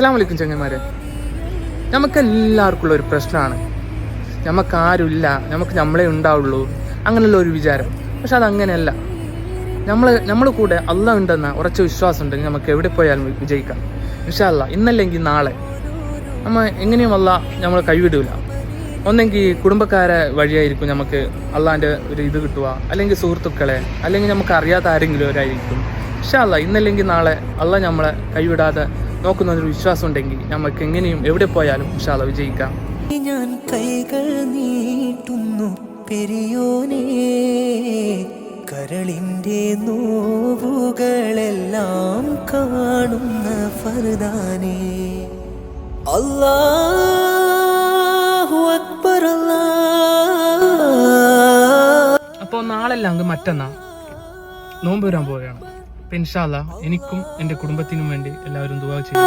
അസ്സലാമു അലൈക്കും ചങ്ങന്മാരെ. നമുക്കെല്ലാവർക്കും ഉള്ള ഒരു പ്രശ്നമാണ്, നമുക്കാരുമില്ല, നമുക്ക് നമ്മളെ ഉണ്ടാവുള്ളൂ അങ്ങനെയുള്ള ഒരു വിചാരം. പക്ഷെ അതങ്ങനെയല്ല. നമ്മൾ കൂടെ അള്ളാഹ് ഉണ്ടെന്ന ഉറച്ച വിശ്വാസം ഉണ്ടെങ്കിൽ നമുക്ക് എവിടെ പോയാലും വിജയിക്കാം ഇൻഷാ അല്ലാഹ്. ഇന്നല്ലെങ്കിൽ നാളെ നമ്മൾ എങ്ങനെയും അള്ളാഹ് നമ്മൾ കൈവിടില്ല. ഒന്നെങ്കിൽ കുടുംബക്കാരെ വഴിയായിരിക്കും നമുക്ക് അള്ളാഹിൻ്റെ ഒരു ഇത് കിട്ടുക, അല്ലെങ്കിൽ സുഹൃത്തുക്കളെ, അല്ലെങ്കിൽ നമുക്ക് അറിയാത്ത ആരെങ്കിലും അവരായിരിക്കും. ഇൻഷാ അല്ലാഹ് ഇന്നല്ലെങ്കിൽ നാളെ അള്ളാഹ് നമ്മളെ കൈവിടാതെ നോക്കുന്നൊരു വിശ്വാസം ഉണ്ടെങ്കിൽ നമുക്ക് എങ്ങനെയും എവിടെ പോയാലും ഇൻഷാ അല്ലാഹ് വിജയിക്കാം. ഞാൻ കൈകൾ നീട്ടുന്നു പെരിയോനേ, കരളിൻ്റെ നോവുകളെല്ലാം കാണുന്ന ഫർദാനേ. അല്ലാഹു അക്ബർ. അപ്പോൾ നാളെല്ലാം അങ്ങ് മറ്റന്നാ നോമ്പ് വരാൻ പോവുകയാണ്. അപ്പം ഇൻഷാ അല്ലാഹ് എനിക്കും എൻ്റെ കുടുംബത്തിനും വേണ്ടി എല്ലാവരും ദുആ ചെയ്യും.